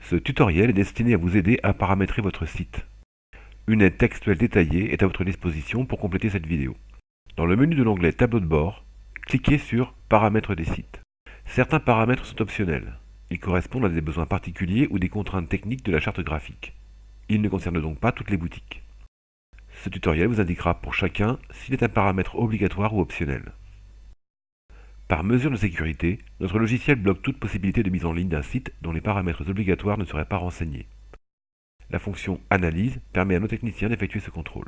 Ce tutoriel est destiné à vous aider à paramétrer votre site. Une aide textuelle détaillée est à votre disposition pour compléter cette vidéo. Dans le menu de l'onglet Tableau de bord, cliquez sur Paramètres des sites. Certains paramètres sont optionnels. Ils correspondent à des besoins particuliers ou des contraintes techniques de la charte graphique. Ils ne concernent donc pas toutes les boutiques. Ce tutoriel vous indiquera pour chacun s'il est un paramètre obligatoire ou optionnel. Par mesure de sécurité, notre logiciel bloque toute possibilité de mise en ligne d'un site dont les paramètres obligatoires ne seraient pas renseignés. La fonction Analyse permet à nos techniciens d'effectuer ce contrôle.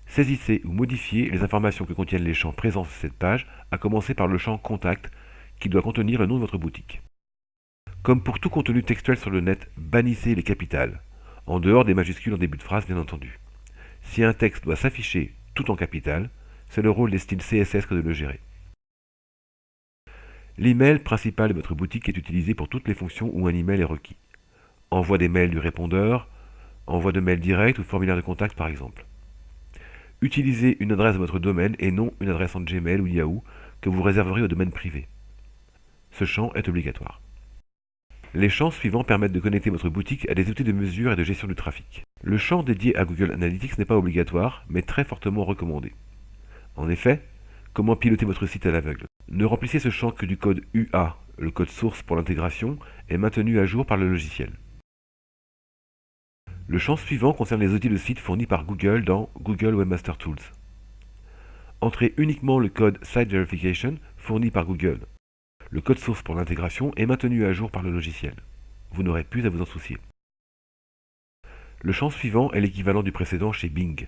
Saisissez ou modifiez les informations que contiennent les champs présents sur cette page, à commencer par le champ Contact, qui doit contenir le nom de votre boutique. Comme pour tout contenu textuel sur le net, bannissez les capitales, en dehors des majuscules en début de phrase bien entendu. Si un texte doit s'afficher tout en capitales, c'est le rôle des styles CSS que de le gérer. L'email principal de votre boutique est utilisé pour toutes les fonctions où un email est requis. Envoi des mails du répondeur, envoi de mails directs ou formulaire de contact par exemple. Utilisez une adresse de votre domaine et non une adresse en Gmail ou Yahoo que vous réserverez au domaine privé. Ce champ est obligatoire. Les champs suivants permettent de connecter votre boutique à des outils de mesure et de gestion du trafic. Le champ dédié à Google Analytics n'est pas obligatoire, mais très fortement recommandé. En effet, comment piloter votre site à l'aveugle? Ne remplissez ce champ que du code UA, le code source pour l'intégration, est maintenu à jour par le logiciel. Le champ suivant concerne les outils de site fournis par Google dans Google Webmaster Tools. Entrez uniquement le code Site Verification fourni par Google. Le code source pour l'intégration est maintenu à jour par le logiciel. Vous n'aurez plus à vous en soucier. Le champ suivant est l'équivalent du précédent chez Bing.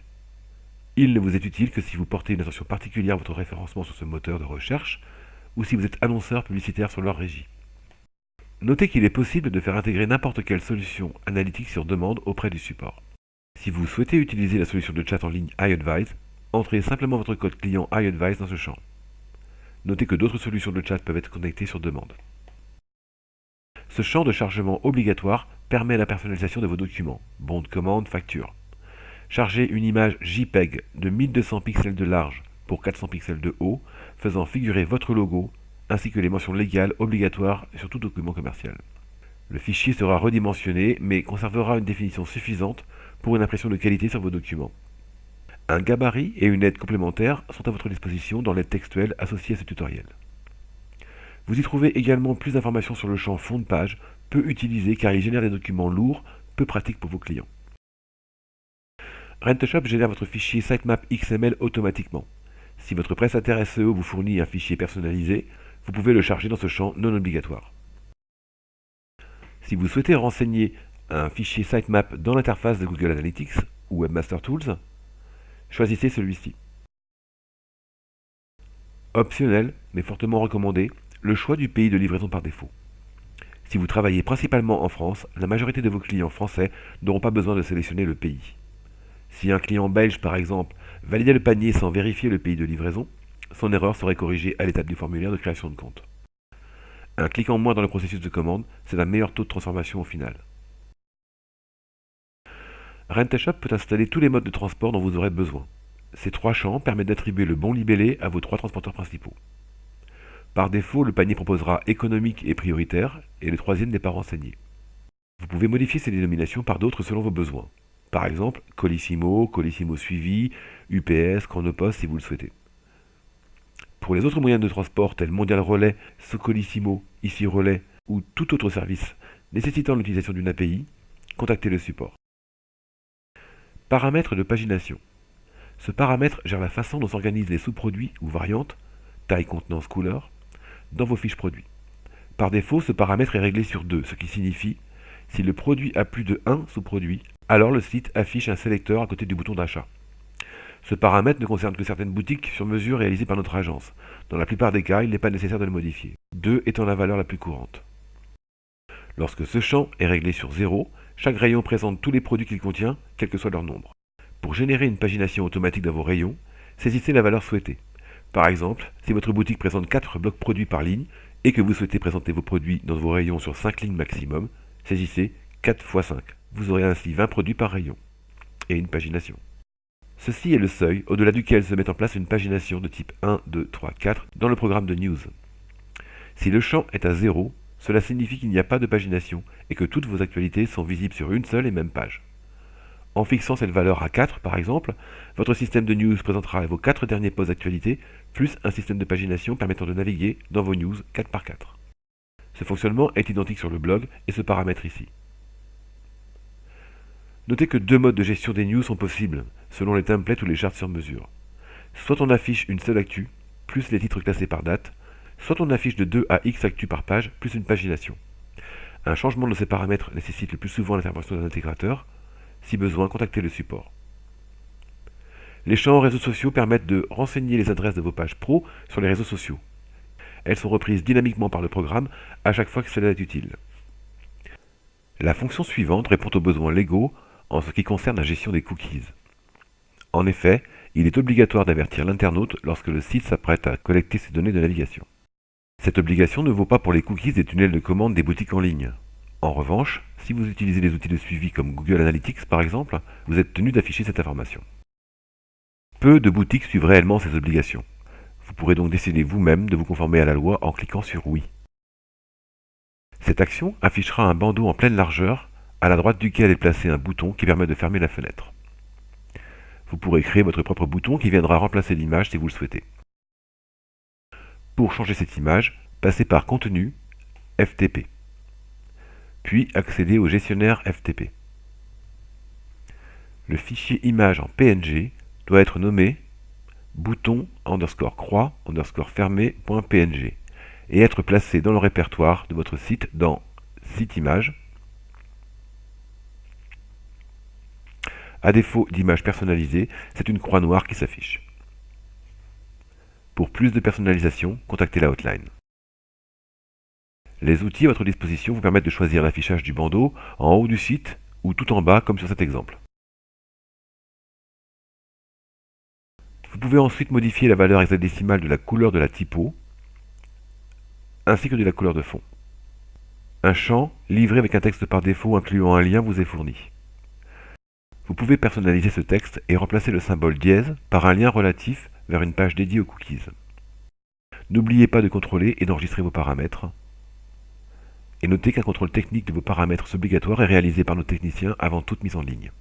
Il ne vous est utile que si vous portez une attention particulière à votre référencement sur ce moteur de recherche ou si vous êtes annonceur publicitaire sur leur régie. Notez qu'il est possible de faire intégrer n'importe quelle solution analytique sur demande auprès du support. Si vous souhaitez utiliser la solution de chat en ligne iAdvise, entrez simplement votre code client iAdvise dans ce champ. Notez que d'autres solutions de chat peuvent être connectées sur demande. Ce champ de chargement obligatoire permet la personnalisation de vos documents, bons de commande, factures. Chargez une image JPEG de 1200 pixels de large pour 400 pixels de haut, faisant figurer votre logo, ainsi que les mentions légales obligatoires sur tout document commercial. Le fichier sera redimensionné, mais conservera une définition suffisante pour une impression de qualité sur vos documents. Un gabarit et une aide complémentaire sont à votre disposition dans l'aide textuelle associée à ce tutoriel. Vous y trouvez également plus d'informations sur le champ fond de page, peu utilisé car il génère des documents lourds, peu pratiques pour vos clients. RentShop génère votre fichier sitemap XML automatiquement. Si votre prestataire SEO vous fournit un fichier personnalisé, vous pouvez le charger dans ce champ non obligatoire. Si vous souhaitez renseigner un fichier sitemap dans l'interface de Google Analytics ou Webmaster Tools, choisissez celui-ci. Optionnel, mais fortement recommandé, le choix du pays de livraison par défaut. Si vous travaillez principalement en France, la majorité de vos clients français n'auront pas besoin de sélectionner le pays. Si un client belge, par exemple, validait le panier sans vérifier le pays de livraison, son erreur serait corrigée à l'étape du formulaire de création de compte. Un clic en moins dans le processus de commande, c'est un meilleur taux de transformation au final. RentShop peut installer tous les modes de transport dont vous aurez besoin. Ces trois champs permettent d'attribuer le bon libellé à vos trois transporteurs principaux. Par défaut, le panier proposera économique et prioritaire, et le troisième n'est pas renseigné. Vous pouvez modifier ces dénominations par d'autres selon vos besoins. Par exemple, Colissimo, Colissimo Suivi, UPS, Chronopost si vous le souhaitez. Pour les autres moyens de transport tels Mondial Relais, Socolissimo, Ici Relais ou tout autre service nécessitant l'utilisation d'une API, contactez le support. Paramètres de pagination. Ce paramètre gère la façon dont s'organisent les sous-produits ou variantes, taille, contenance, couleur, dans vos fiches produits. Par défaut, ce paramètre est réglé sur 2, ce qui signifie si le produit a plus de 1 sous-produit, alors le site affiche un sélecteur à côté du bouton d'achat. Ce paramètre ne concerne que certaines boutiques sur mesure réalisées par notre agence. Dans la plupart des cas, il n'est pas nécessaire de le modifier, 2 étant la valeur la plus courante. Lorsque ce champ est réglé sur 0, chaque rayon présente tous les produits qu'il contient, quel que soit leur nombre. Pour générer une pagination automatique dans vos rayons, saisissez la valeur souhaitée. Par exemple, si votre boutique présente 4 blocs produits par ligne et que vous souhaitez présenter vos produits dans vos rayons sur 5 lignes maximum, saisissez 4 x 5. Vous aurez ainsi 20 produits par rayon et une pagination. Ceci est le seuil au-delà duquel se met en place une pagination de type 1, 2, 3, 4 dans le programme de News. Si le champ est à 0, Cela signifie qu'il n'y a pas de pagination et que toutes vos actualités sont visibles sur une seule et même page. En fixant cette valeur à 4, par exemple, votre système de news présentera vos 4 derniers posts d'actualité, plus un système de pagination permettant de naviguer dans vos news 4 par 4. Ce fonctionnement est identique sur le blog et se paramètre ici. Notez que 2 modes de gestion des news sont possibles, selon les templates ou les charts sur mesure. Soit on affiche une seule actu, plus les titres classés par date, soit on affiche de 2 à X actus par page, plus une pagination. Un changement de ces paramètres nécessite le plus souvent l'intervention d'un intégrateur. Si besoin, contactez le support. Les champs réseaux sociaux permettent de renseigner les adresses de vos pages pro sur les réseaux sociaux. Elles sont reprises dynamiquement par le programme à chaque fois que cela est utile. La fonction suivante répond aux besoins légaux en ce qui concerne la gestion des cookies. En effet, il est obligatoire d'avertir l'internaute lorsque le site s'apprête à collecter ses données de navigation. Cette obligation ne vaut pas pour les cookies des tunnels de commande des boutiques en ligne. En revanche, si vous utilisez des outils de suivi comme Google Analytics par exemple, vous êtes tenu d'afficher cette information. Peu de boutiques suivent réellement ces obligations. Vous pourrez donc décider vous-même de vous conformer à la loi en cliquant sur Oui. Cette action affichera un bandeau en pleine largeur, à la droite duquel est placé un bouton qui permet de fermer la fenêtre. Vous pourrez créer votre propre bouton qui viendra remplacer l'image si vous le souhaitez. Pour changer cette image, passez par Contenu, FTP. Puis accédez au gestionnaire FTP. Le fichier image en PNG doit être nommé bouton_croix_fermé.png et être placé dans le répertoire de votre site dans Site Images. À défaut d'image personnalisée, c'est une croix noire qui s'affiche. Pour plus de personnalisation, contactez la hotline. Les outils à votre disposition vous permettent de choisir l'affichage du bandeau en haut du site ou tout en bas comme sur cet exemple. Vous pouvez ensuite modifier la valeur hexadécimale de la couleur de la typo ainsi que de la couleur de fond. Un champ livré avec un texte par défaut incluant un lien vous est fourni. Vous pouvez personnaliser ce texte et remplacer le symbole dièse par un lien relatif vers une page dédiée aux cookies. N'oubliez pas de contrôler et d'enregistrer vos paramètres. Et notez qu'un contrôle technique de vos paramètres obligatoire est réalisé par nos techniciens avant toute mise en ligne.